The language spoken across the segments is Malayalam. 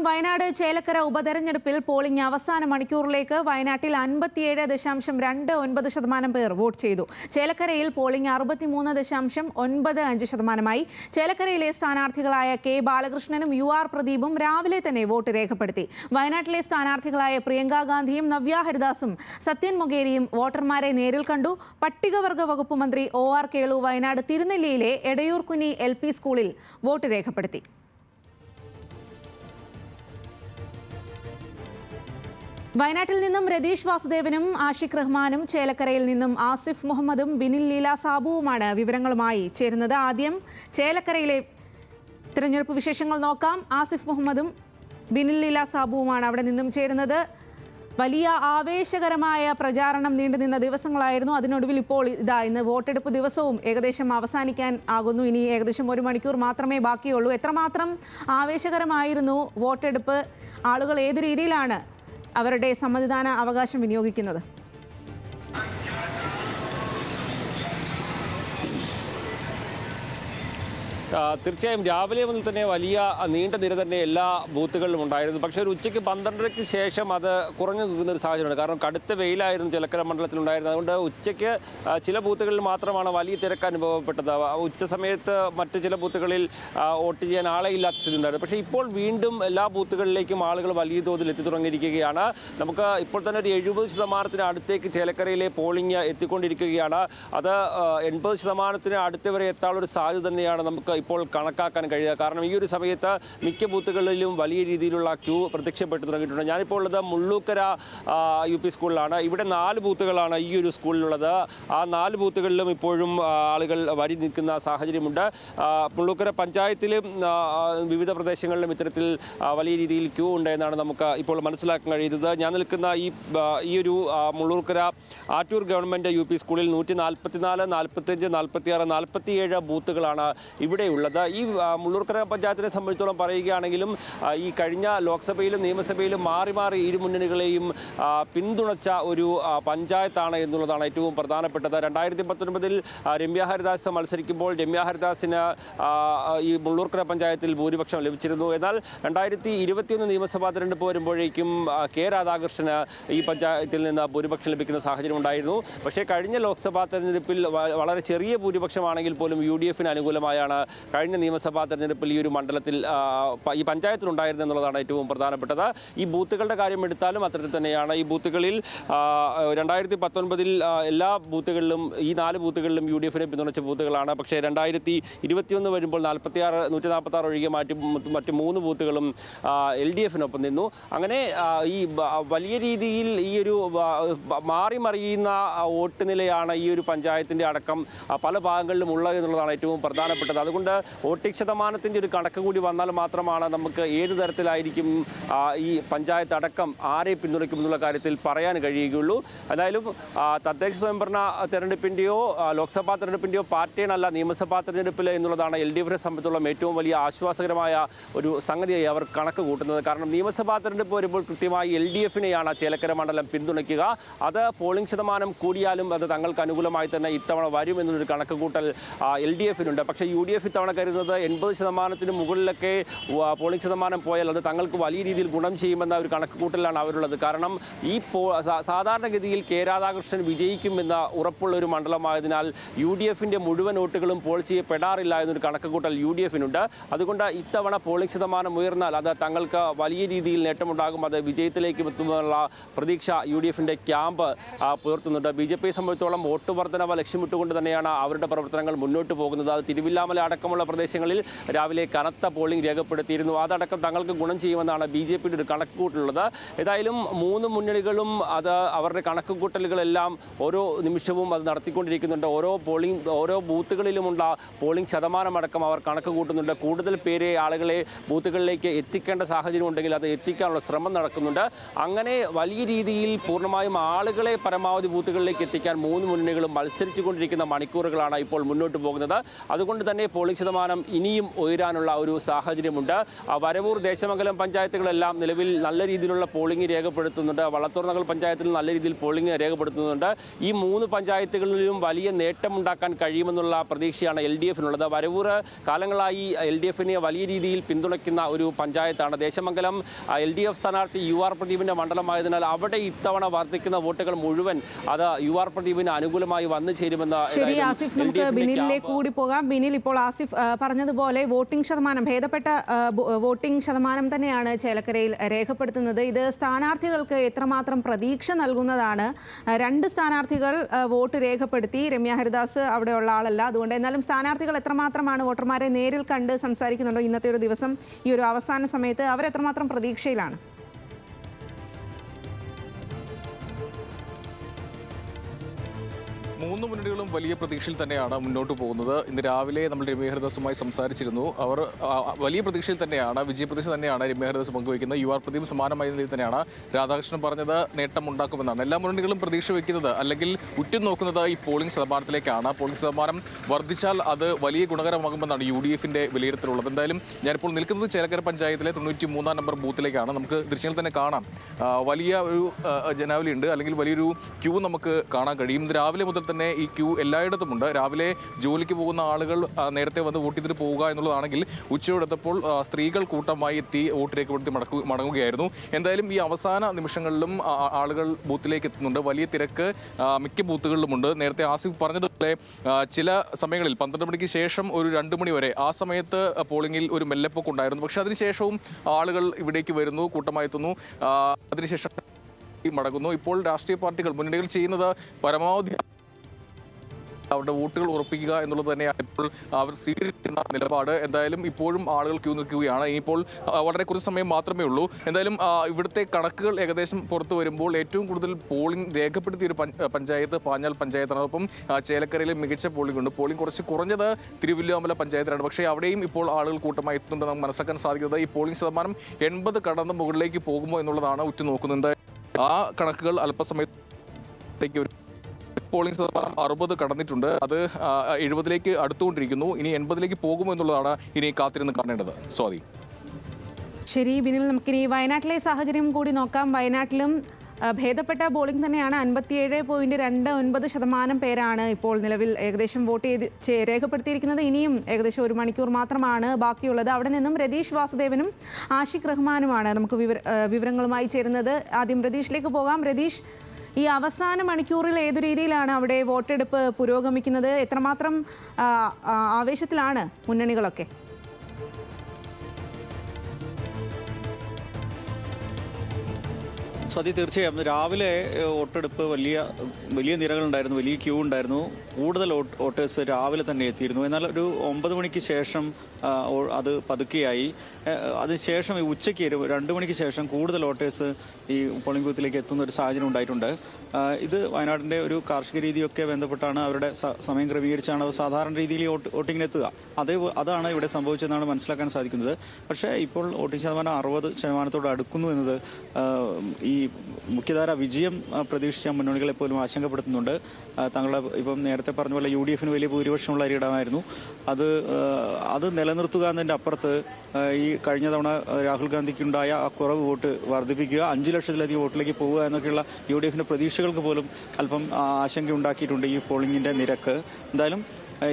വയനാട് ചേലക്കര ഉപതെരഞ്ഞെടുപ്പിൽ പോളിംഗ് അവസാന മണിക്കൂറിലേക്ക് വയനാട്ടിൽ 57.29% പേർ വോട്ട് ചെയ്തു. ചേലക്കരയിൽ പോളിംഗ് 63.95%. ചേലക്കരയിലെ സ്ഥാനാർത്ഥികളായ കെ ബാലകൃഷ്ണനും UR പ്രദീപും രാവിലെ തന്നെ വോട്ട് രേഖപ്പെടുത്തി. വയനാട്ടിലെ സ്ഥാനാർത്ഥികളായ പ്രിയങ്ക ഗാന്ധിയും നവ്യ ഹരിദാസും സത്യൻ മൊകേരിയും വോട്ടർമാരെ നേരിൽ കണ്ടു. പട്ടികവർഗ വകുപ്പ് മന്ത്രി OR കേളു വയനാട് തിരുനെല്ലിയിലെ എടയൂർ കുനി LP സ്കൂളിൽ വോട്ട് രേഖപ്പെടുത്തി. വയനാട്ടിൽ നിന്നും രതീഷ് വാസുദേവനും ആഷിഖ് റഹ്മാനും, ചേലക്കരയിൽ നിന്നും ആസിഫ് മുഹമ്മദും ബിനിൽ ലീല സാബുവുമാണ് വിവരങ്ങളുമായി ചേരുന്നത്. ആദ്യം ചേലക്കരയിലെ തിരഞ്ഞെടുപ്പ് വിശേഷങ്ങൾ നോക്കാം. ആസിഫ് മുഹമ്മദും ബിനിൽ ലീല സാബുവുമാണ് അവിടെ നിന്നും ചേരുന്നത്. വലിയ ആവേശകരമായ പ്രചാരണം നീണ്ടുനിന്ന ദിവസങ്ങളായിരുന്നു. അതിനൊടുവിൽ ഇപ്പോൾ ഇന്ന് വോട്ടെടുപ്പ് ദിവസവും ഏകദേശം അവസാനിക്കാൻ ആകുന്നു. ഇനി ഏകദേശം 1 മണിക്കൂർ മാത്രമേ ബാക്കിയുള്ളൂ. എത്രമാത്രം ആവേശകരമായിരുന്നു വോട്ടെടുപ്പ്? ആളുകൾ ഏത് രീതിയിലാണ് അവരുടെ സമ്മതിദാന അവകാശം വിനിയോഗിക്കുന്നത്? തീർച്ചയായും രാവിലെ മുതൽ തന്നെ വലിയ നീണ്ട നിര തന്നെ എല്ലാ ബൂത്തുകളിലും ഉണ്ടായിരുന്നു. പക്ഷേ ഒരു ഉച്ചയ്ക്ക് 12:30-ക്ക് ശേഷം അത് കുറഞ്ഞു നിൽക്കുന്ന ഒരു സാഹചര്യമുണ്ട്. കാരണം കടുത്ത വെയിലായിരുന്നു ചേലക്കര മണ്ഡലത്തിലുണ്ടായിരുന്നത്. അതുകൊണ്ട് ഉച്ചയ്ക്ക് ചില ബൂത്തുകളിൽ മാത്രമാണ് വലിയ തിരക്ക് അനുഭവപ്പെട്ടത്. ഉച്ച സമയത്ത് മറ്റ് ചില ബൂത്തുകളിൽ വോട്ട് ചെയ്യാൻ ആളെ ഇല്ലാത്ത സ്ഥിതി ഉണ്ടായിരുന്നു. പക്ഷേ ഇപ്പോൾ വീണ്ടും എല്ലാ ബൂത്തുകളിലേക്കും ആളുകൾ വലിയ തോതിൽ എത്തി തുടങ്ങിയിരിക്കുകയാണ്. നമുക്ക് ഇപ്പോൾ തന്നെ ഒരു 70% അടുത്തേക്ക് ചേലക്കരയിലെ പോളിംഗ് എത്തിക്കൊണ്ടിരിക്കുകയാണ്. അത് 80% അടുത്ത് വരെ എത്താനുള്ള ഒരു സാധ്യത തന്നെയാണ് നമുക്ക് ഇപ്പോൾ കണക്കാക്കാൻ കഴിയുക. കാരണം ഈ ഒരു സമയത്ത് മിക്ക ബൂത്തുകളിലും വലിയ രീതിയിലുള്ള ക്യൂ പ്രത്യക്ഷപ്പെട്ടു തുടങ്ങിയിട്ടുണ്ട്. ഞാനിപ്പോൾ ഉള്ളത് മുള്ളൂക്കര UP സ്കൂളിലാണ്. ഇവിടെ 4 ബൂത്തുകളാണ് ഈ ഒരു സ്കൂളിലുള്ളത്. ആ 4 ബൂത്തുകളിലും ഇപ്പോഴും ആളുകൾ വരി നിൽക്കുന്ന സാഹചര്യമുണ്ട്. മുള്ളൂക്കര പഞ്ചായത്തിലും വിവിധ പ്രദേശങ്ങളിലും ഇത്തരത്തിൽ വലിയ രീതിയിൽ ക്യൂ ഉണ്ടെന്നാണ് നമുക്ക് ഇപ്പോൾ മനസ്സിലാക്കാൻ കഴിയുന്നത്. ഞാൻ നിൽക്കുന്ന ഈ ഒരു മുള്ളൂക്കര ആറ്റൂർ ഗവൺമെൻറ് UP സ്കൂളിൽ 144, 45, 46, 47 ബൂത്തുകളാണ് ഇവിടെയുള്ളത്. ഈ മുള്ളൂർക്കര പഞ്ചായത്തിനെ സംബന്ധിച്ചോളം പറയുകയാണെങ്കിലും ഈ കഴിഞ്ഞ ലോക്സഭയിലും നിയമസഭയിലും മാറി മാറി ഇരു മുന്നണികളെയും പിന്തുണച്ച ഒരു പഞ്ചായത്താണ് എന്നുള്ളതാണ് ഏറ്റവും പ്രധാനപ്പെട്ടത്. 2019 രമ്യ ഹരിദാസ് മത്സരിക്കുമ്പോൾ രമ്യ ഹരിദാസിന് ഈ മുള്ളൂർക്കര പഞ്ചായത്തിൽ ഭൂരിപക്ഷം ലഭിച്ചിരുന്നു. എന്നാൽ 2021 നിയമസഭാ തെരഞ്ഞെടുപ്പ് വരുമ്പോഴേക്കും കെ രാധാകൃഷ്ണന് ഈ പഞ്ചായത്തിൽ നിന്ന് ഭൂരിപക്ഷം ലഭിക്കുന്ന സാഹചര്യം ഉണ്ടായിരുന്നു. പക്ഷേ കഴിഞ്ഞ ലോക്സഭാ തെരഞ്ഞെടുപ്പിൽ വളരെ ചെറിയ ഭൂരിപക്ഷമാണെങ്കിൽ പോലും UDF-ന് അനുകൂലമായാണ് കഴിഞ്ഞ നിയമസഭാ തെരഞ്ഞെടുപ്പിൽ ഈ ഒരു മണ്ഡലത്തിൽ ഈ പഞ്ചായത്തിലുണ്ടായിരുന്നു എന്നുള്ളതാണ് ഏറ്റവും പ്രധാനപ്പെട്ടത്. ഈ ബൂത്തുകളുടെ കാര്യം എടുത്താലും അത്തരത്തിൽ തന്നെയാണ്. ഈ ബൂത്തുകളിൽ 2019 എല്ലാ ബൂത്തുകളിലും ഈ 4 ബൂത്തുകളിലും UDF-നെ പിന്തുണച്ച ബൂത്തുകളാണ്. പക്ഷേ 2021 വരുമ്പോൾ 146 ഒഴികെ മറ്റ് 3 ബൂത്തുകളും LDF-നൊപ്പം നിന്നു. അങ്ങനെ ഈ വലിയ രീതിയിൽ ഈ ഒരു മാറി മറിയുന്ന വോട്ട് നിലയാണ് ഈ ഒരു പഞ്ചായത്തിൻ്റെ അടക്കം പല ഭാഗങ്ങളിലും ഉള്ളത് എന്നുള്ളതാണ് ഏറ്റവും പ്രധാനപ്പെട്ടത്. അതുകൊണ്ട് വോട്ടിംഗ് ശതമാനത്തിൻ്റെ ഒരു കണക്ക് കൂടി വന്നാൽ മാത്രമാണ് നമുക്ക് ഏത് തരത്തിലായിരിക്കും ഈ പഞ്ചായത്ത് അടക്കം ആരെ പിന്തുണയ്ക്കും എന്നുള്ള കാര്യത്തിൽ പറയാൻ കഴിയുകയുള്ളൂ. എന്തായാലും തദ്ദേശ സ്വയംഭരണ തെരഞ്ഞെടുപ്പിൻ്റെയോ ലോക്സഭാ തെരഞ്ഞെടുപ്പിൻ്റെയോ പാറ്റേൺ അല്ല നിയമസഭാ തെരഞ്ഞെടുപ്പിൽ എന്നുള്ളതാണ് LDF-നെ സംബന്ധിച്ചുള്ള ഏറ്റവും വലിയ ആശ്വാസകരമായ ഒരു സംഗതിയായി അവർ കണക്ക് കൂട്ടുന്നത്. കാരണം നിയമസഭാ തെരഞ്ഞെടുപ്പ് വരുമ്പോൾ കൃത്യമായി LDF-നെയാണ് ചേലക്കര മണ്ഡലം പിന്തുണയ്ക്കുക. അത് പോളിംഗ് ശതമാനം കൂടിയാലും അത് തങ്ങൾക്ക് അനുകൂലമായി തന്നെ ഇത്തവണ വരും എന്നുള്ളൊരു കണക്ക് കൂട്ടൽ LDF-നുണ്ട്. പക്ഷേ UDF ഇത്തവണ കരുതുന്നത് 80% മുകളിലൊക്കെ പോളിംഗ് ശതമാനം പോയാൽ അത് തങ്ങൾക്ക് വലിയ രീതിയിൽ ഗുണം ചെയ്യുമെന്ന ഒരു കണക്ക് കൂട്ടലാണ് അവരുള്ളത്. കാരണം ഈ സാധാരണഗതിയിൽ കെ രാധാകൃഷ്ണൻ വിജയിക്കുമെന്ന ഉറപ്പുള്ള ഒരു മണ്ഡലമായതിനാൽ UDF-ന്റെ മുഴുവൻ വോട്ടുകളും പോൾ ചെയ്യപ്പെടാറില്ല എന്നൊരു കണക്ക് കൂട്ടൽ UDF-നുണ്ട്. അതുകൊണ്ട് ഇത്തവണ പോളിംഗ് ശതമാനം ഉയർന്നാൽ അത് തങ്ങൾക്ക് വലിയ രീതിയിൽ നേട്ടമുണ്ടാകും. അത് വിജയത്തിലേക്ക് എത്തുമെന്നുള്ള പ്രതീക്ഷ UDF-ന്റെ ക്യാമ്പ് പുലർത്തുന്നുണ്ട്. BJP-യെ സംബന്ധിച്ചോളം വോട്ട് വർധനവ് ലക്ഷ്യമിട്ടുകൊണ്ട് തന്നെയാണ് അവരുടെ പ്രവർത്തനങ്ങൾ മുന്നോട്ട് പോകുന്നത്. അത് തിരുവില്ലാമല അടക്കമുള്ള പ്രദേശങ്ങളിൽ രാവിലെ കനത്ത പോളിംഗ് രേഖപ്പെടുത്തിയിരുന്നു. അതടക്കം തങ്ങൾക്ക് ഗുണം ചെയ്യുമെന്നാണ് BJP-യുടെ ഒരു കണക്കുകൂട്ടലുള്ളത്. ഏതായാലും 3 മുന്നണികളും അത് അവരുടെ കണക്കുകൂട്ടലുകളെല്ലാം ഓരോ നിമിഷവും അത് നടത്തിക്കൊണ്ടിരിക്കുന്നുണ്ട്. ഓരോ ബൂത്തുകളിലുമുള്ള പോളിംഗ് ശതമാനമടക്കം അവർ കണക്ക് കൂട്ടുന്നുണ്ട്. കൂടുതൽ പേരെ ആളുകളെ ബൂത്തുകളിലേക്ക് എത്തിക്കേണ്ട സാഹചര്യം ഉണ്ടെങ്കിൽ അത് എത്തിക്കാനുള്ള ശ്രമം നടക്കുന്നുണ്ട്. അങ്ങനെ വലിയ രീതിയിൽ പൂർണ്ണമായും ആളുകളെ പരമാവധി ബൂത്തുകളിലേക്ക് എത്തിക്കാൻ 3 മുന്നണികളും മത്സരിച്ചു കൊണ്ടിരിക്കുന്ന മണിക്കൂറുകളാണ് ഇപ്പോൾ മുന്നോട്ട് പോകുന്നത്. അതുകൊണ്ട് തന്നെ പോളിംഗ് പോളിംഗ് ശതമാനം ഇനിയും ഉയരാനുള്ള ഒരു സാഹചര്യമുണ്ട്. വരവൂർ, ദേശമംഗലം പഞ്ചായത്തുകളെല്ലാം നിലവിൽ നല്ല രീതിയിലുള്ള പോളിംഗ് രേഖപ്പെടുത്തുന്നുണ്ട്. വള്ളത്തോർനഗർ പഞ്ചായത്തിൽ നല്ല രീതിയിൽ പോളിംഗ് രേഖപ്പെടുത്തുന്നുണ്ട്. ഈ 3 പഞ്ചായത്തുകളിലും വലിയ നേട്ടമുണ്ടാക്കാൻ കഴിയുമെന്നുള്ള പ്രതീക്ഷയാണ് LDF-നുള്ളത്. വരവൂർ കാലങ്ങളായി LDF-നെ വലിയ രീതിയിൽ പിന്തുണയ്ക്കുന്ന ഒരു പഞ്ചായത്താണ്. ദേശമംഗലം LDF സ്ഥാനാർത്ഥി UR പ്രദീപിന്റെ മണ്ഡലമായതിനാൽ അവിടെ ഇത്തവണ വർദ്ധിക്കുന്ന വോട്ടുകൾ മുഴുവൻ അത് UR പ്രദീപിന് അനുകൂലമായി വന്നു ചേരുമെന്ന്. ശരി ആസിഫ്, നമുക്ക് ബിനിലിലേക്ക് കൂടി പോകാം. ബിനിൽ, ഇപ്പോൾ ആസിഫ് പറഞ്ഞതുപോലെ വോട്ടിംഗ് ശതമാനം, ഭേദപ്പെട്ട വോട്ടിംഗ് ശതമാനം തന്നെയാണ് ചേലക്കരയിൽ രേഖപ്പെടുത്തുന്നത്. ഇത് സ്ഥാനാർത്ഥികൾക്ക് എത്രമാത്രം പ്രതീക്ഷ നൽകുന്നതാണ്? 2 സ്ഥാനാർത്ഥികൾ വോട്ട് രേഖപ്പെടുത്തി. രമ്യ ഹരിദാസ് അവിടെയുള്ള ആളല്ല, അതുകൊണ്ട്. എന്നാലും സ്ഥാനാർത്ഥികൾ എത്രമാത്രമാണ് വോട്ടർമാരെ നേരിൽ കണ്ട് സംസാരിക്കുന്നുണ്ടോ ഇന്നത്തെ ഒരു ദിവസം, ഈ ഒരു അവസാന സമയത്ത് അവരെത്രമാത്രം പ്രതീക്ഷയിലാണ്? 3 മുന്നണികളും വലിയ പ്രതീക്ഷയിൽ തന്നെയാണ് മുന്നോട്ട് പോകുന്നത്. ഇന്ന് രാവിലെ നമ്മൾ രമ്യ ഹരിദാസുമായി സംസാരിച്ചിരുന്നു. അവർ വലിയ പ്രതീക്ഷയിൽ തന്നെയാണ്, വിജയപ്രതീക്ഷ തന്നെയാണ് രമ്യ ഹരിദാസ് പങ്കുവയ്ക്കുന്നത്. UR പ്രദീപ് സമാനമായ നിലയിൽ തന്നെയാണ് രാധാകൃഷ്ണൻ പറഞ്ഞത് നേട്ടമുണ്ടാക്കുമെന്നാണ്. എല്ലാ മുന്നണികളും പ്രതീക്ഷ വയ്ക്കുന്നത്, അല്ലെങ്കിൽ ഉറ്റുനോക്കുന്നത് ഈ പോളിംഗ് ശതമാനത്തിലേക്കാണ്. പോളിംഗ് ശതമാനം വർദ്ധിച്ചാൽ അത് വലിയ ഗുണകരമാകുമെന്നാണ് UDF-ന്റെ വിലയിരുത്തലുള്ളത്. എന്തായാലും ഞാനിപ്പോൾ നിൽക്കുന്നത് ചേലക്കര പഞ്ചായത്തിലെ 93-ാം നമ്പർ ബൂത്തിലേക്കാണ്. നമുക്ക് ദൃശ്യങ്ങൾ തന്നെ കാണാം, വലിയ ഒരു ജനാവലിയുണ്ട്, അല്ലെങ്കിൽ വലിയൊരു ക്യൂ നമുക്ക് കാണാൻ കഴിയും. ഇന്ന് രാവിലെ മുതൽ തന്നെ ഈ ക്യൂ എല്ലായിടത്തുമുണ്ട്. രാവിലെ ജോലിക്ക് പോകുന്ന ആളുകൾ നേരത്തെ വന്ന് വോട്ട് ചെയ്തിട്ട് പോവുക എന്നുള്ളതാണെങ്കിൽ ഉച്ചയോടെത്തപ്പോൾ സ്ത്രീകൾ കൂട്ടമായി എത്തി വോട്ട് രേഖപ്പെടുത്തി മടങ്ങുകയായിരുന്നു. എന്തായാലും ഈ അവസാന നിമിഷങ്ങളിലും ആളുകൾ ബൂത്തിലേക്ക് എത്തുന്നുണ്ട്. വലിയ തിരക്ക് മിക്ക ബൂത്തുകളിലുമുണ്ട്. നേരത്തെ ആസിഫ് പറഞ്ഞതുപോലെ ചില സമയങ്ങളിൽ 12 മണിക്ക് ശേഷം ഒരു 2 മണി വരെ ആ സമയത്ത് പോളിംഗിൽ ഒരു മെല്ലെപ്പൊക്കെ ഉണ്ടായിരുന്നു. പക്ഷെ അതിനുശേഷവും ആളുകൾ ഇവിടേക്ക് വരുന്നു, കൂട്ടമായി എത്തുന്നു, അതിനുശേഷം മടങ്ങുന്നു. ഇപ്പോൾ രാഷ്ട്രീയ പാർട്ടികൾ, മുന്നണികൾ ചെയ്യുന്നത് പരമാവധി അവരുടെ വോട്ടുകൾ ഉറപ്പിക്കുക എന്നുള്ളത് തന്നെയാണ് ഇപ്പോൾ അവർ സ്വീകരിക്കുന്ന നിലപാട്. എന്തായാലും ഇപ്പോഴും ആളുകൾ ക്യൂ നിൽക്കുകയാണ്. ഇനിയിപ്പോൾ വളരെ കുറച്ച് സമയം മാത്രമേ ഉള്ളൂ. എന്തായാലും ഇവിടുത്തെ കണക്കുകൾ ഏകദേശം പുറത്തു വരുമ്പോൾ ഏറ്റവും കൂടുതൽ പോളിംഗ് രേഖപ്പെടുത്തിയ ഒരു പഞ്ചായത്ത് പാഞ്ഞാൽ പഞ്ചായത്താണ്. ഒപ്പം ചേലക്കരയിലെ മികച്ച പോളിംഗ് ഉണ്ട്. പോളിംഗ് കുറച്ച് കുറഞ്ഞത് തിരുവല്ലോമല പഞ്ചായത്തിലാണ്. പക്ഷേ അവിടെയും ഇപ്പോൾ ആളുകൾ കൂട്ടമായി എത്തുന്നുണ്ട്. നമുക്ക് മനസ്സിലാക്കാൻ സാധിക്കുന്നത് ഈ പോളിംഗ് ശതമാനം 80 കടന്ന് മുകളിലേക്ക് പോകുമോ എന്നുള്ളതാണ് ഉറ്റുനോക്കുന്നത്. ആ കണക്കുകൾ അല്പസമയത്തേക്ക് വരും. പോളിംഗ് ശതമാനം 60 കടന്നിട്ടുണ്ട്. അത് 70ലേക്ക് അടുത്തുകൊണ്ടിരിക്കുന്നു. ഇനി 80ലേക്ക് പോകുമോ എന്നുള്ളതാണ് ഇനി കാത്തിരുന്ന് കാണേണ്ടത്. സ്വാതി. ശരി ബിനിൽ, നമുക്കിനി വയനാട്ടിലെ സാഹചര്യം കൂടി നോക്കാം. വയനാട്ടിലും ഭേദപ്പെട്ട പോളിംഗ് തന്നെയാണ്. 57.29% പേരാണ് ഇപ്പോൾ നിലവിൽ ഏകദേശം വോട്ട് രേഖപ്പെടുത്തിയിരിക്കുന്നത്. ഇനിയും ഏകദേശം 1 മണിക്കൂർ മാത്രമാണ് ബാക്കിയുള്ളത്. അവിടെ നിന്നും രതീഷ് വാസുദേവനും ആഷിഖ് റഹ്മാനുമാണ് നമുക്ക് വിവരങ്ങളുമായി ചേരുന്നത്. ആദ്യം രതീഷിലേക്ക് പോകാം. രതീഷ്, ഈ അവസാന മണിക്കൂറിൽ ഏതു രീതിയിലാണ് അവിടെ വോട്ടെടുപ്പ് പുരോഗമിക്കുന്നത്? എത്രമാത്രം ആവേശത്തിലാണ് മുന്നണികളൊക്കെ? തീർച്ചയായും രാവിലെ വോട്ടെടുപ്പ് വലിയ നിരകളുണ്ടായിരുന്നു, വലിയ ക്യൂ ഉണ്ടായിരുന്നു. കൂടുതൽ വോട്ടേഴ്സ് രാവിലെ തന്നെ എത്തിയിരുന്നു. എന്നാൽ ഒരു 9 മണിക്ക് ശേഷം അത് പതുക്കെയായി. അതിനുശേഷം ഉച്ചയ്ക്ക് 2 മണിക്ക് ശേഷം കൂടുതൽ വോട്ടേഴ്സ് ഈ പോളിംഗ് ബൂത്തിലേക്ക് എത്തുന്ന ഒരു സാഹചര്യം ഉണ്ടായിട്ടുണ്ട്. ഇത് വയനാടിൻ്റെ ഒരു കാർഷിക രീതിയൊക്കെ ബന്ധപ്പെട്ടാണ്. അവരുടെ സമയം ക്രമീകരിച്ചാണ് അവർ സാധാരണ രീതിയിൽ വോട്ടിങ്ങിന് എത്തുക. അതാണ് ഇവിടെ സംഭവിച്ചതെന്നാണ് മനസ്സിലാക്കാൻ സാധിക്കുന്നത്. പക്ഷേ ഇപ്പോൾ വോട്ടിംഗ് ശതമാനം 60% അടുക്കുന്നു എന്നത് ഈ മുഖ്യധാര വിജയം പ്രതീക്ഷിച്ച മുന്നണികളെ പോലും ആശങ്കപ്പെടുത്തുന്നുണ്ട്. തങ്ങളുടെ ഇപ്പം നേരത്തെ പറഞ്ഞ പോലെ UDF-ന് വലിയ ഭൂരിപക്ഷമുള്ള ഒരിടമായിരുന്നു. അത് നിലനിർത്തുക എന്നതിൻ്റെ അപ്പുറത്ത് ഈ കഴിഞ്ഞ തവണ രാഹുൽ ഗാന്ധിക്കുണ്ടായ ആ കുറവ് വോട്ട് വർദ്ധിപ്പിക്കുക, 5 ലക്ഷത്തിലധികം വോട്ടിലേക്ക് പോവുക എന്നൊക്കെയുള്ള UDF-ന്റെ പ്രതീക്ഷകൾക്ക് പോലും അല്പം ആശങ്ക ഉണ്ടാക്കിയിട്ടുണ്ട് ഈ പോളിംഗിന്റെ നിരക്ക്. എന്തായാലും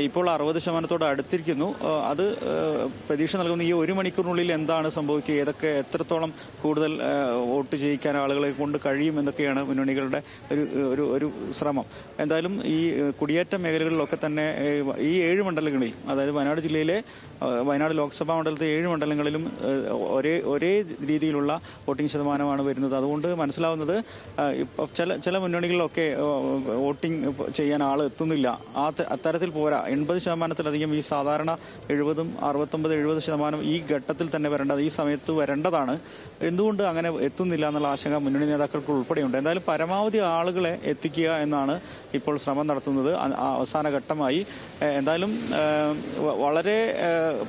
ഇപ്പോൾ 60% അടുത്തിരിക്കുന്നു. അത് പ്രതീക്ഷ നൽകുന്ന ഈ 1 മണിക്കൂറിനുള്ളിൽ എന്താണ് സംഭവിക്കുക, എത്രത്തോളം കൂടുതൽ വോട്ട് ചെയ്യിക്കാൻ ആളുകളെ കൊണ്ട് കഴിയും എന്നൊക്കെയാണ് മുന്നണികളുടെ ഒരു ശ്രമം. എന്തായാലും ഈ കുടിയേറ്റ മേഖലകളിലൊക്കെ തന്നെ ഈ 7 മണ്ഡലങ്ങളിൽ, അതായത് വയനാട് ജില്ലയിലെ വയനാട് ലോക്സഭാ മണ്ഡലത്തെ 7 മണ്ഡലങ്ങളിലും ഒരേ രീതിയിലുള്ള വോട്ടിംഗ് ശതമാനമാണ് വരുന്നത്. അതുകൊണ്ട് മനസ്സിലാവുന്നത് ചില മുന്നണികളിലൊക്കെ വോട്ടിംഗ് ചെയ്യാൻ ആൾ എത്തുന്നില്ല. അത്തരത്തിൽ പോരാ. 80%-ലധികം ഈ സാധാരണ 70, 69, 70% ഈ ഘട്ടത്തിൽ തന്നെ വരേണ്ടത്, ഈ സമയത്ത് വരേണ്ടതാണ്. എന്തുകൊണ്ട് അങ്ങനെ എത്തുന്നില്ല എന്നുള്ള ആശങ്ക മുന്നണി നേതാക്കൾക്ക് ഉൾപ്പെടെയുണ്ട്. എന്തായാലും പരമാവധി ആളുകളെ എത്തിക്കുക എന്നാണ് ഇപ്പോൾ ശ്രമം നടത്തുന്നത് അവസാന ഘട്ടമായി. എന്തായാലും വളരെ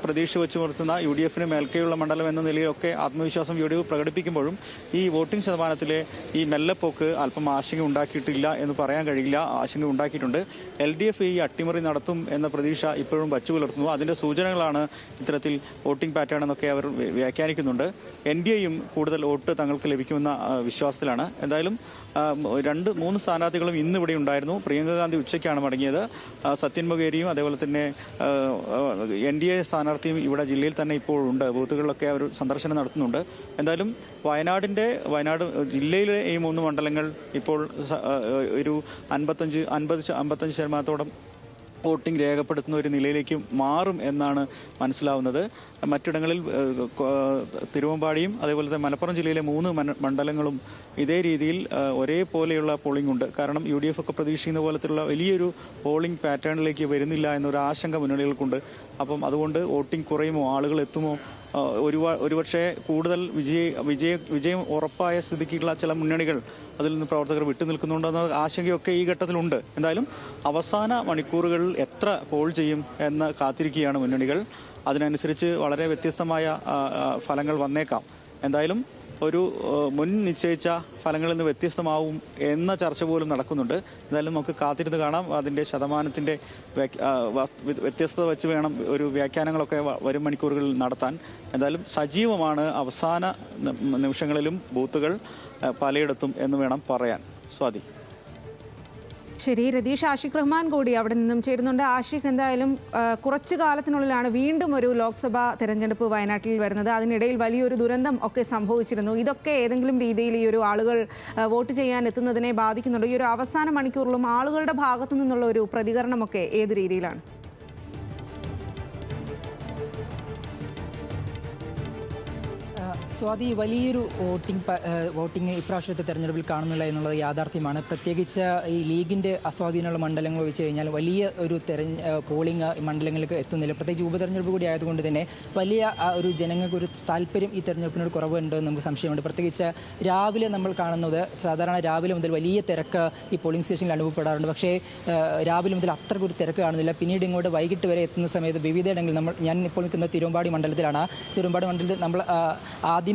പ്രതീക്ഷ വെച്ച് നിർത്തുന്ന UDF-ന് മേൽക്കെയുള്ള മണ്ഡലം എന്ന നിലയിലൊക്കെ ആത്മവിശ്വാസം UDF പ്രകടിപ്പിക്കുമ്പോഴും ഈ വോട്ടിംഗ് ശതമാനത്തിലെ ഈ മെല്ലെപ്പോക്ക് അല്പം ആശങ്ക ഉണ്ടാക്കിയിട്ടില്ല എന്ന് പറയാൻ കഴിയില്ല. ആശങ്ക ഉണ്ടാക്കിയിട്ടുണ്ട്. LDF ഈ അട്ടിമറി നടത്തുന്ന നടത്തും എന്ന പ്രതീക്ഷ ഇപ്പോഴും വച്ചു പുലർത്തുന്നു. അതിൻ്റെ സൂചനകളാണ് ഇത്തരത്തിൽ വോട്ടിംഗ് പാറ്റേൺ എന്നൊക്കെ അവർ വ്യാഖ്യാനിക്കുന്നുണ്ട്. NDAയും കൂടുതൽ വോട്ട് തങ്ങൾക്ക് ലഭിക്കുമെന്ന വിശ്വാസത്തിലാണ്. എന്തായാലും 2-3 സ്ഥാനാർത്ഥികളും ഇന്ന് ഇവിടെ ഉണ്ടായിരുന്നു. പ്രിയങ്ക ഗാന്ധി ഉച്ചയ്ക്കാണ് മടങ്ങിയത്. സത്യൻ മൊകേരിയും അതേപോലെ തന്നെ NDA സ്ഥാനാർത്ഥിയും ഇവിടെ ജില്ലയിൽ തന്നെ ഇപ്പോഴുണ്ട്. ബൂത്തുകളിലൊക്കെ അവർ സന്ദർശനം നടത്തുന്നുണ്ട്. എന്തായാലും വയനാട് ജില്ലയിലെ ഈ 3 മണ്ഡലങ്ങൾ ഇപ്പോൾ ഒരു 55% വോട്ടിംഗ് രേഖപ്പെടുത്തുന്ന ഒരു നിലയിലേക്ക് മാറും എന്നാണ് മനസ്സിലാവുന്നത്. മറ്റിടങ്ങളിൽ തിരുവമ്പാടിയും അതേപോലെ തന്നെ മലപ്പുറം ജില്ലയിലെ 3 മണ്ഡലങ്ങളും ഇതേ രീതിയിൽ ഒരേപോലെയുള്ള പോളിംഗ് ഉണ്ട്. കാരണം UDF ഒക്കെ പ്രതീക്ഷിക്കുന്ന പോലത്തുള്ള വലിയൊരു പോളിംഗ് പാറ്റേണിലേക്ക് വരുന്നില്ല എന്നൊരു ആശങ്ക മുന്നണികൾക്കുണ്ട്. അപ്പം അതുകൊണ്ട് വോട്ടിംഗ് കുറയുമോ, ആളുകൾ എത്തുമോ, ഒരുപക്ഷെ കൂടുതൽ വിജയം ഉറപ്പായ സ്ഥിതിക്കുള്ള ചില മുന്നണികൾ അതിൽ നിന്ന് പ്രവർത്തകർ വിട്ടുനിൽക്കുന്നുണ്ടെന്ന ആശങ്കയൊക്കെ ഈ ഘട്ടത്തിലുണ്ട്. എന്തായാലും അവസാന മണിക്കൂറുകളിൽ എത്ര പോൾ ചെയ്യും എന്ന് കാത്തിരിക്കുകയാണ് മുന്നണികൾ. അതിനനുസരിച്ച് വളരെ വ്യത്യസ്തമായ ഫലങ്ങൾ വന്നേക്കാം. എന്തായാലും ഒരു മുൻ നിശ്ചയിച്ച ഫലങ്ങളിൽ നിന്ന് വ്യത്യസ്തമാവും എന്ന ചർച്ച പോലും നടക്കുന്നുണ്ട്. എന്തായാലും നമുക്ക് കാത്തിരുന്ന് കാണാം. അതിൻ്റെ ശതമാനത്തിൻ്റെ വ്യത്യസ്തത വെച്ച് വേണം ഒരു വ്യാഖ്യാനങ്ങളൊക്കെ വരും മണിക്കൂറുകളിൽ നടത്താൻ. എന്തായാലും സജീവമാണ് അവസാന നിമിഷങ്ങളിലും ബൂത്തുകൾ പലയിടത്തും എന്ന് വേണം പറയാൻ. സ്വാതി. ശരി, രതീഷ്, ആഷിഖ് റഹ്മാൻ കൂടി അവിടെ നിന്നും ചേരുന്നുണ്ട്. ആഷിഖ്, എന്തായാലും കുറച്ചു കാലത്തിനുള്ളിലാണ് വീണ്ടും ഒരു ലോക്സഭാ തെരഞ്ഞെടുപ്പ് വയനാട്ടിൽ വരുന്നത്. അതിനിടയിൽ വലിയൊരു ദുരന്തം ഒക്കെ സംഭവിച്ചിരുന്നു. ഇതൊക്കെ ഏതെങ്കിലും രീതിയിൽ ഈ ഒരു ആളുകൾ വോട്ട് ചെയ്യാൻ എത്തുന്നതിനെ ബാധിക്കുന്നുണ്ട്? ഈ ഒരു അവസാന മണിക്കൂറിലും ആളുകളുടെ ഭാഗത്തു നിന്നുള്ള ഒരു പ്രതികരണമൊക്കെ ഏത് രീതിയിലാണ്? സ്വാതി, വലിയൊരു വോട്ടിംഗ് ഇപ്രാവശ്യത്തെ തെരഞ്ഞെടുപ്പിൽ കാണുന്നില്ല എന്നുള്ളത് യാഥാർത്ഥ്യമാണ്. പ്രത്യേകിച്ച് ഈ ലീഗിൻ്റെ അസ്വാധീനമുള്ള മണ്ഡലങ്ങൾ വെച്ച് കഴിഞ്ഞാൽ വലിയ ഒരു പോളിംഗ് മണ്ഡലങ്ങളിലേക്ക് എത്തുന്നില്ല. പ്രത്യേകിച്ച് ഉപതെരഞ്ഞെടുപ്പ് കൂടി ആയതുകൊണ്ട് തന്നെ വലിയ ഒരു ജനങ്ങൾക്ക് ഒരു താല്പര്യം ഈ തെരഞ്ഞെടുപ്പിനോട് കുറവുണ്ട് എന്ന് നമുക്ക് സംശയമുണ്ട്. പ്രത്യേകിച്ച് രാവിലെ നമ്മൾ കാണുന്നത് സാധാരണ രാവിലെ മുതൽ വലിയ തിരക്ക് ഈ പോളിംഗ് സ്റ്റേഷനിൽ അനുഭവപ്പെടാറുണ്ട്. പക്ഷേ രാവിലെ മുതൽ അത്രക്കൊരു തിരക്ക് കാണുന്നില്ല. പിന്നീട് ഇങ്ങോട്ട് വൈകിട്ട് വരെ എത്തുന്ന സമയത്ത് വിവിധയിടങ്ങളിൽ ഞാൻ ഇപ്പോൾ നിൽക്കുന്ന തിരുവമ്പാടി മണ്ഡലത്തിലാണ്. തിരുവമ്പാടി മണ്ഡലത്തിൽ നമ്മൾ ആദ്യം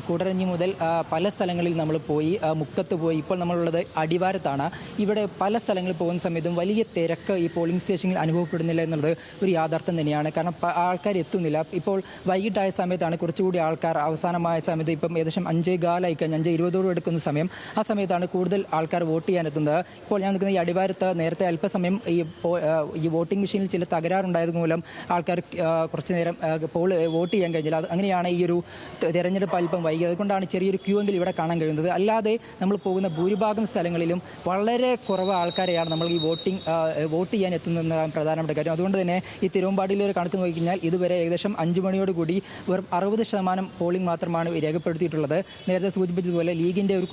കൂടരഞ്ഞി മുതൽ പല സ്ഥലങ്ങളിൽ നമ്മൾ പോയി, മുക്കത്ത് പോയി. ഇപ്പോൾ നമ്മളുള്ളത് അടിവാരത്താണ്. ഇവിടെ പല സ്ഥലങ്ങളിൽ പോകുന്ന സമയത്തും വലിയ തിരക്ക് ഈ പോളിംഗ് സ്റ്റേഷനിൽ അനുഭവപ്പെടുന്നില്ല എന്നുള്ളത് ഒരു യാഥാർത്ഥ്യം തന്നെയാണ്. കാരണം ആൾക്കാർ എത്തുന്നില്ല. ഇപ്പോൾ വൈകിട്ടായ സമയത്താണ് കുറച്ചുകൂടി ആൾക്കാർ, അവസാനമായ സമയത്ത് ഇപ്പം ഏകദേശം 5:15 കഴിഞ്ഞ് 5:20 എടുക്കുന്ന സമയം, ആ സമയത്താണ് കൂടുതൽ ആൾക്കാർ വോട്ട് ചെയ്യാൻ എത്തുന്നത്. ഇപ്പോൾ ഞാൻ നിൽക്കുന്ന ഈ അടിവാരത്ത് നേരത്തെ അല്പസമയം ഈ വോട്ടിംഗ് മെഷീനിൽ ചില തകരാറുണ്ടായത് മൂലം ആൾക്കാർ കുറച്ച് നേരം വോട്ട് ചെയ്യാൻ കഴിഞ്ഞില്ല. അങ്ങനെയാണ് ഈ ഒരു തെരഞ്ഞെടുപ്പ് അല്പം വൈകി. അതുകൊണ്ടാണ് ചെറിയൊരു ക്യൂ എങ്കിലും ഇവിടെ കാണാൻ കഴിയുന്നത്. അല്ലാതെ നമ്മൾ പോകുന്ന ഭൂരിഭാഗം സ്ഥലങ്ങളിലും വളരെ കുറവ് ആൾക്കാരെയാണ് നമ്മൾ ഈ വോട്ട് ചെയ്യാൻ എത്തുന്ന പ്രധാനപ്പെട്ട കാര്യം. അതുകൊണ്ട് തന്നെ ഈ തിരുവമ്പാടിയിലെ ഒരു കണക്ക് നോക്കിക്കഴിഞ്ഞാൽ ഇതുവരെ ഏകദേശം 5 മണിയോടുകൂടി വെറും 60% പോളിംഗ് മാത്രമാണ് രേഖപ്പെടുത്തിയിട്ടുള്ളത്. നേരത്തെ സൂചിപ്പിച്ചതുപോലെ ലീഗിൻ്റെ ഒരു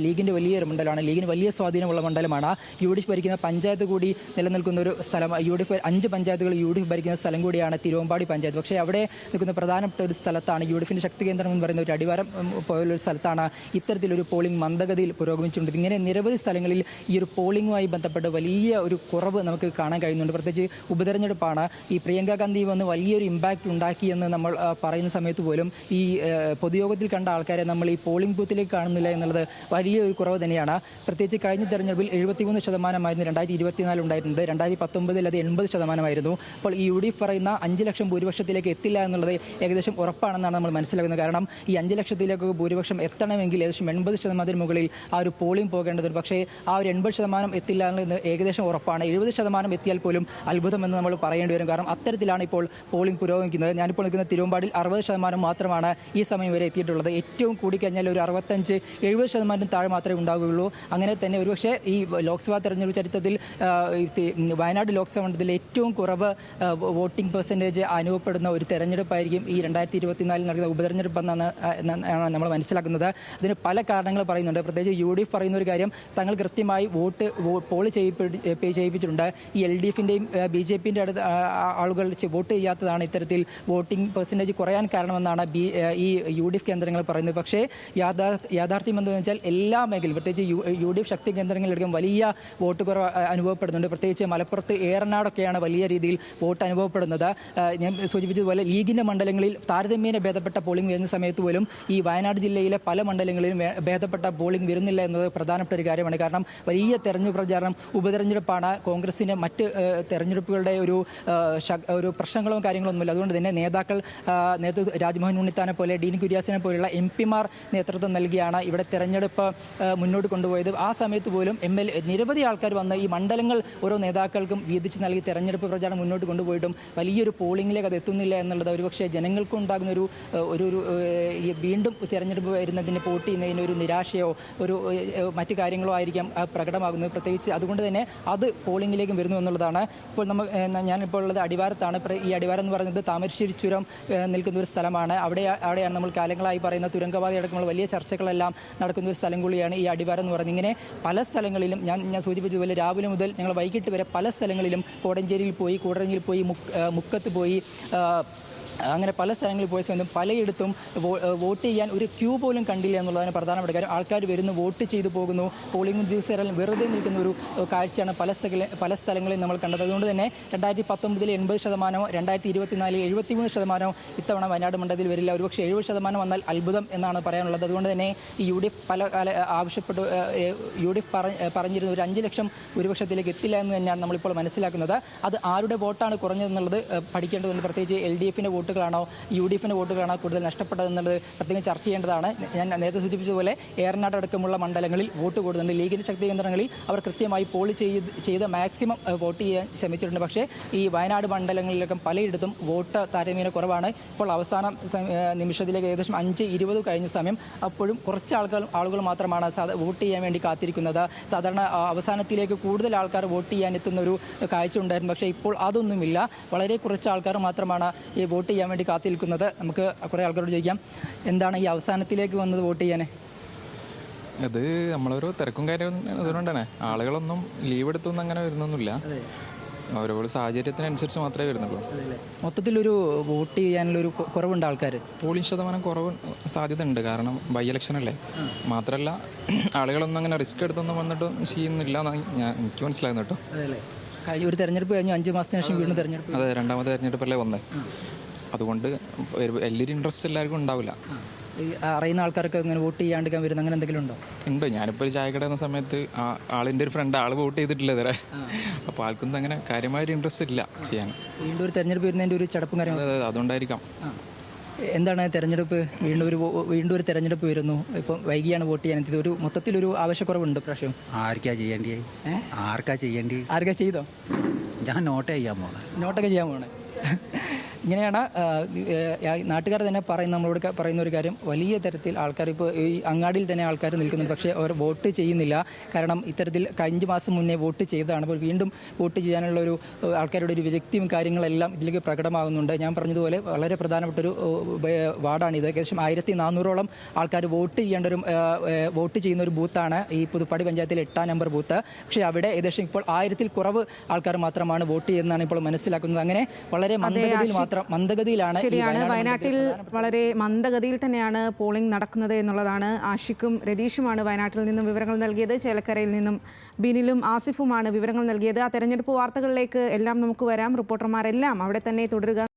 ലീഗിൻ്റെ വലിയൊരു മണ്ഡലമാണ്. ലീഗിന് വലിയ സ്വാധീനമുള്ള മണ്ഡലമാണ്. UDF ഭരിക്കുന്ന പഞ്ചായത്ത് കൂടി നിലനിൽക്കുന്ന ഒരു സ്ഥലം. 5 പഞ്ചായത്തുകൾ UDF ഭരിക്കുന്ന സ്ഥലം കൂടിയാണ് തിരുവമ്പാടി പഞ്ചായത്ത്. പക്ഷേ അവിടെ നിൽക്കുന്ന പ്രധാനപ്പെട്ട ഒരു സ്ഥലത്താണ് UDFിൻ്റെ ശക്തി കേന്ദ്രം എന്ന് പറയുന്ന ഒരു അടിവാരം പോലുള്ളൊരു സ്ഥലത്താണ് ഇത്തരത്തിലൊരു പോളിംഗ് മന്ദഗതിയിൽ പുരോഗമിച്ചുകൊണ്ട്. ഇങ്ങനെ നിരവധി സ്ഥലങ്ങളിൽ ഈ ഒരു പോളിംഗുമായി ബന്ധപ്പെട്ട് വലിയ ഒരു കുറവ് നമുക്ക് കാണാൻ കഴിയുന്നുണ്ട്. പ്രത്യേകിച്ച് ഉപതെരഞ്ഞെടുപ്പാണ്. ഈ പ്രിയങ്ക ഗാന്ധി വന്ന് വലിയൊരു ഇമ്പാക്റ്റ് ഉണ്ടാക്കിയെന്ന് നമ്മൾ പറയുന്ന സമയത്ത് പോലും ഈ പൊതുയോഗത്തിൽ കണ്ട ആൾക്കാരെ നമ്മൾ ഈ പോളിംഗ് ബൂത്തിലേക്ക് കാണുന്നില്ല എന്നുള്ളത് വലിയൊരു കുറവ് തന്നെയാണ്. പ്രത്യേകിച്ച് കഴിഞ്ഞ തെരഞ്ഞെടുപ്പിൽ 73% 2024 ഉണ്ടായിരുന്നത്. 2019 അത് 80%. അപ്പോൾ ഈ UDF പറയുന്ന 5 ലക്ഷം ഭൂരിപക്ഷത്തിലേക്ക് എത്തില്ല എന്നുള്ളത് ഏകദേശം ഉറപ്പാണെന്നാണ് നമ്മൾ മനസ്സിലാക്കുന്നത്. കാരണം ഈ 5 ലക്ഷത്തിലേക്ക് ഭൂരിപക്ഷം എത്തണമെങ്കിൽ ഏകദേശം 80% മുകളിൽ ആ ഒരു പോളിംഗ് പോകേണ്ടതുണ്ട്. പക്ഷേ ആ ഒരു 80% എത്തില്ല എന്ന് ഏകദേശം ഉറപ്പാണ്. 70% എത്തിയാൽ പോലും അത്ഭുതമെന്ന് നമ്മൾ പറയേണ്ടി വരും. കാരണം അത്തരത്തിലാണ് ഇപ്പോൾ പോളിംഗ് പുരോഗമിക്കുന്നത്. ഞാനിപ്പോൾ നിൽക്കുന്ന തിരുവമ്പാടിൽ 60% മാത്രമാണ് ഈ സമയം വരെ എത്തിയിട്ടുള്ളത്. ഏറ്റവും കൂടിക്കഴിഞ്ഞാൽ ഒരു 65-70% താഴെ മാത്രമേ ഉണ്ടാവുകയുള്ളൂ. അങ്ങനെ തന്നെ ഒരുപക്ഷെ ഈ ലോക്സഭാ തെരഞ്ഞെടുപ്പ് ചരിത്രത്തിൽ വയനാട് ലോക്സഭാ മണ്ഡലത്തിൽ ഏറ്റവും കുറവ് വോട്ടിംഗ് പെർസെൻറ്റേജ് അനുഭവപ്പെടുന്ന ഒരു തെരഞ്ഞെടുപ്പായിരിക്കും ഈ 2024 നടക്കുന്ന ഉപതെരഞ്ഞെടുപ്പ് എന്നാണ് നമ്മൾ മനസ്സിലാക്കുന്നത്. അതിന് പല കാരണങ്ങൾ പറയുന്നുണ്ട്. പ്രത്യേകിച്ച് UDF പറയുന്ന ഒരു കാര്യം, തങ്ങൾ കൃത്യമായി പോൾ ചെയ്യിപ്പിച്ചിട്ടുണ്ട്. ഈ LDFിൻ്റെയും BJPൻ്റെ അടുത്ത് ആളുകൾ വോട്ട് ചെയ്യാത്തതാണ് ഇത്തരത്തിൽ വോട്ടിംഗ് പെർസെൻറ്റേജ് കുറയാൻ കാരണമെന്നാണ് ഈ UDF കേന്ദ്രങ്ങൾ പറയുന്നത്. പക്ഷേ യാഥാർത്ഥ്യം എന്താണെന്ന് വെച്ചാൽ എല്ലാ മേഖലയിലും പ്രത്യേകിച്ച് UDF ശക്തി കേന്ദ്രങ്ങളിലെടുക്കും വലിയ വോട്ട് കുറവ് അനുഭവപ്പെടുന്നുണ്ട്. പ്രത്യേകിച്ച് മലപ്പുറത്ത് ഏറനാടൊക്കെയാണ് വലിയ രീതിയിൽ വോട്ട് അനുഭവപ്പെടുന്നത്. ഞാൻ സൂചിപ്പിച്ചതുപോലെ ലീഗിൻ്റെ മണ്ഡലങ്ങളിൽ താരതമ്യേന ഭേദപ്പെട്ട പോളിംഗ് പോളിംഗ് വരുന്ന സമയത്ത് പോലും ഈ വയനാട് ജില്ലയിലെ പല മണ്ഡലങ്ങളിലും ഭേദപ്പെട്ട പോളിംഗ് വരുന്നില്ല എന്നത് പ്രധാനപ്പെട്ട ഒരു കാര്യമാണ്. കാരണം വലിയ തെരഞ്ഞെടുപ്പ് പ്രചാരണം, ഉപതെരഞ്ഞെടുപ്പാണ്. കോൺഗ്രസിന് മറ്റ് തെരഞ്ഞെടുപ്പുകളുടെ ഒരു പ്രശ്നങ്ങളും കാര്യങ്ങളൊന്നുമില്ല. അതുകൊണ്ട് തന്നെ നേതൃത്വ രാജ്മോഹൻ ഉണ്ണിത്താനെ പോലെ, ഡീൻ കുര്യാസിനെ പോലെയുള്ള MP-മാർ നേതൃത്വം നൽകിയാണ് ഇവിടെ തെരഞ്ഞെടുപ്പ് മുന്നോട്ട് കൊണ്ടുപോയത്. ആ സമയത്ത് പോലും നിരവധി ആൾക്കാർ വന്ന് ഈ മണ്ഡലങ്ങൾ ഓരോ നേതാക്കൾക്കും വീതിച്ച് നൽകി തെരഞ്ഞെടുപ്പ് പ്രചാരണം മുന്നോട്ട് കൊണ്ടുപോയിട്ടും വലിയൊരു പോളിംഗിലേക്ക് അത് എത്തുന്നില്ല എന്നുള്ളത് ഒരുപക്ഷെ ജനങ്ങൾക്ക് ഉണ്ടാകുന്ന വീണ്ടും തെരഞ്ഞെടുപ്പ് വരുന്നതിന് വോട്ട് ചെയ്യുന്നതിന് ഒരു നിരാശയോ മറ്റു കാര്യങ്ങളോ ആയിരിക്കാം പ്രകടമാകുന്നത്. പ്രത്യേകിച്ച് അതുകൊണ്ട് തന്നെ അത് പോളിംഗിലേക്കും വരുന്നു എന്നുള്ളതാണ്. ഇപ്പോൾ ഞാനിപ്പോൾ ഉള്ളത് അടിവാരത്താണ്. ഈ അടിവാരം എന്ന് പറയുന്നത് താമരശ്ശേരി ചുരം നിൽക്കുന്ന ഒരു സ്ഥലമാണ്. അവിടെയാണ് നമ്മൾ കാലങ്ങളായി പറയുന്ന തുരങ്കപാത അടക്കമുള്ള വലിയ ചർച്ചകളെല്ലാം നടക്കുന്ന ഒരു സ്ഥലം കൂടിയാണ് ഈ അടിവാരം എന്ന് പറയുന്നത്. ഇങ്ങനെ പല സ്ഥലങ്ങളിലും ഞാൻ സൂചിപ്പിച്ചതുപോലെ രാവിലെ മുതൽ ഞങ്ങൾ വൈകിട്ട് വരെ പല സ്ഥലങ്ങളിലും കോടഞ്ചേരിയിൽ പോയി, കൂടരഞ്ഞിൽ പോയി, മുക്കത്ത് പോയി, അങ്ങനെ പല സ്ഥലങ്ങളിൽ പോയ സമയത്തും പലയിടത്തും വോട്ട് ചെയ്യാൻ ഒരു ക്യൂ പോലും കണ്ടില്ല എന്നുള്ളതാണ് പ്രധാനപ്പെട്ട കാര്യം. ആൾക്കാർ വരുന്നു, വോട്ട് ചെയ്തു പോകുന്നു, പോളിംഗ് ഉദ്യോഗസ്ഥരെല്ലാം വെറുതെ നിൽക്കുന്ന ഒരു കാഴ്ചയാണ് പല സ്ഥലങ്ങളിൽ നമ്മൾ കണ്ടത്. അതുകൊണ്ട് തന്നെ 2019 80%, 2024 73% ഇത്തവണ വയനാട് മണ്ഡലത്തിൽ വരില്ല. ഒരുപക്ഷെ 70% വന്നാൽ അത്ഭുതം എന്നാണ് പറയാനുള്ളത്. അതുകൊണ്ട് തന്നെ ഈ UDF പറഞ്ഞിരുന്ന ഒരു 5 ലക്ഷം ഭൂരിപക്ഷത്തിലേക്ക് എത്തില്ല എന്ന് തന്നെയാണ് നമ്മളിപ്പോൾ മനസ്സിലാക്കുന്നത്. അത് ആരുടെ വോട്ടാണ് കുറഞ്ഞതെന്നുള്ളത് പഠിക്കേണ്ടതുണ്ട്. പ്രത്യേകിച്ച് LDF-ന്റെ വോട്ടുകളാണോ UDF-ന്റെ വോട്ടുകളാണോ കൂടുതൽ നഷ്ടപ്പെട്ടതെന്നുള്ളത് പ്രത്യേകം ചർച്ച ചെയ്യേണ്ടതാണ്. ഞാൻ നേരത്തെ സൂചിപ്പിച്ചതുപോലെ ഏറനാട് അടക്കമുള്ള മണ്ഡലങ്ങളിൽ വോട്ട് കൂടുന്നുണ്ട്. ലീഗിൻ്റെ ശക്തി കേന്ദ്രങ്ങളിൽ അവർ കൃത്യമായി പോൾ ചെയ്ത് മാക്സിമം വോട്ട് ചെയ്യാൻ ശ്രമിച്ചിട്ടുണ്ട്. പക്ഷേ ഈ വയനാട് മണ്ഡലങ്ങളിലൊക്കെ പലയിടത്തും വോട്ട് താരതമ്യേന കുറവാണ്. ഇപ്പോൾ അവസാന നിമിഷത്തിലേക്ക് ഏകദേശം 5:20 കഴിഞ്ഞ സമയം. അപ്പോഴും കുറച്ച് ആളുകൾ മാത്രമാണ് വോട്ട് ചെയ്യാൻ വേണ്ടി കാത്തിരിക്കുന്നത്. സാധാരണ അവസാനത്തിലേക്ക് കൂടുതൽ ആൾക്കാർ വോട്ട് ചെയ്യാൻ എത്തുന്ന ഒരു കാഴ്ച ഉണ്ടായിരുന്നു. പക്ഷേ ഇപ്പോൾ അതൊന്നുമില്ല. വളരെ കുറച്ച് ആൾക്കാർ മാത്രമാണ് ഈ വോട്ട് ചെയ്യാൻ വേണ്ടി കാത്തിരിക്കുന്നത്. നമുക്ക് കുറേ ആൾക്കാരോട് ചോദിക്കാം, എന്താണ് ഈ അവസാനത്തിലേക്ക് വന്നത് വോട്ട് ചെയ്യാൻ? അത് നമ്മളൊരു തിരക്കും കാര്യം അതുകൊണ്ടാണ്. ആളുകളൊന്നും ലീവ് എടുത്തൊന്നും അങ്ങനെ വരുന്നൊന്നുമില്ല. ഓരോ സാഹചര്യത്തിനനുസരിച്ച് മാത്രമേ വരുന്നുള്ളൂ. മൊത്തത്തിലൊരു വോട്ട് ചെയ്യാനുള്ളൊരു കുറവുണ്ട് ആൾക്കാർ. പോളിംഗ് ശതമാനം കുറവ് സാധ്യത ഉണ്ട്. കാരണം ബൈ ഇലക്ഷൻ അല്ലേ. മാത്രമല്ല ആളുകളൊന്നും അങ്ങനെ റിസ്ക് എടുത്തൊന്നും വന്നിട്ടും ചെയ്യുന്നില്ല എന്നാണ് എനിക്ക് മനസ്സിലാകുന്നത് കേട്ടോ. ഒരു തെരഞ്ഞെടുപ്പ് കഴിഞ്ഞു, 5 മാസത്തിന് ശേഷം വീണ്ടും തെരഞ്ഞെടുപ്പ്. അതെ, രണ്ടാമത്തെ തെരഞ്ഞെടുപ്പല്ലേ വന്നത്. അതുകൊണ്ട് വലിയൊരു ഇൻട്രസ്റ്റ് എല്ലാവർക്കും ഉണ്ടാവില്ല. അറിയുന്ന ആൾക്കാർക്ക് അങ്ങനെ വോട്ട് ചെയ്യാണ്ടിരിക്കാൻ വരുന്ന അങ്ങനെ എന്തെങ്കിലും ഉണ്ടോ? ഉണ്ട്. ഞാനിപ്പോൾ ഒരു ചായ കടയുന്ന സമയത്ത് ആളിൻ്റെ ഒരു ഫ്രണ്ട് വോട്ട് ചെയ്തിട്ടില്ല ഇതുവരെ. അപ്പോൾ ആൾക്കൊന്നും അങ്ങനെ കാര്യമായൊരു ഇൻട്രസ്റ്റ് ഇല്ല ചെയ്യാൻ. വീണ്ടും ഒരു തെരഞ്ഞെടുപ്പ് വരുന്നതിൻ്റെ ഒരു ചടപ്പും കാര്യം അതുകൊണ്ടായിരിക്കാം. എന്താണ് തെരഞ്ഞെടുപ്പ്? വീണ്ടും ഒരു തെരഞ്ഞെടുപ്പ് വരുന്നു. ഇപ്പം വൈകിയാണ് വോട്ട് ചെയ്യാൻ എത്തിയത്. ഒരു മൊത്തത്തിലൊരു ആവശ്യക്കുറവുണ്ട് പ്രാവശ്യം. ആർക്കാ ചെയ്യേണ്ടി? ആർക്കാ ചെയ്തോ? ഞാൻ നോട്ടൊക്കെ ചെയ്യാൻ പോണേ. ഇങ്ങനെയാണ് നാട്ടുകാർ തന്നെ നമ്മളോട് പറയുന്ന ഒരു കാര്യം. വലിയ തരത്തിൽ ആൾക്കാർ ഇപ്പോൾ ഈ അങ്ങാടിയിൽ തന്നെ ആൾക്കാർ നിൽക്കുന്നുണ്ട്. പക്ഷേ അവർ വോട്ട് ചെയ്യുന്നില്ല. കാരണം ഇത്തരത്തിൽ 5 മാസം മുന്നേ വോട്ട് ചെയ്തതാണ്. അപ്പോൾ വീണ്ടും വോട്ട് ചെയ്യാനുള്ള ആൾക്കാരുടെ ഒരു വിരക്തിയും കാര്യങ്ങളെല്ലാം ഇതിലേക്ക് പ്രകടമാകുന്നുണ്ട്. ഞാൻ പറഞ്ഞതുപോലെ വളരെ പ്രധാനപ്പെട്ടൊരു വാർഡാണിത്. ഏകദേശം 1400ഓളം ആൾക്കാർ വോട്ട് ചെയ്യുന്ന ഒരു ബൂത്താണ് ഈ പുതുപ്പാടി പഞ്ചായത്തിലെ 8-ാം നമ്പർ ബൂത്ത്. പക്ഷേ അവിടെ ഏകദേശം ഇപ്പോൾ 1000-ൽ കുറവ് ആൾക്കാർ മാത്രമാണ് വോട്ട് ചെയ്യുന്നതാണ് ഇപ്പോൾ മനസ്സിലാക്കുന്നത്. അങ്ങനെ വളരെ മന്ദഗതിയിലാണ്. ശരിയാണ്, വയനാട്ടിൽ വളരെ മന്ദഗതിയിൽ തന്നെയാണ് പോളിംഗ് നടക്കുന്നത് എന്നുള്ളതാണ്. ആഷിഖും രതീഷുമാണ് വയനാട്ടിൽ നിന്നും വിവരങ്ങൾ നൽകിയത്. ചേലക്കരയിൽ നിന്നും ബിനിലും ആസിഫുമാണ് വിവരങ്ങൾ നൽകിയത്. ആ തെരഞ്ഞെടുപ്പ് വാർത്തകളിലേക്ക് എല്ലാം നമുക്ക് വരാം. റിപ്പോർട്ടർമാരെല്ലാം അവിടെ തന്നെ തുടരുക.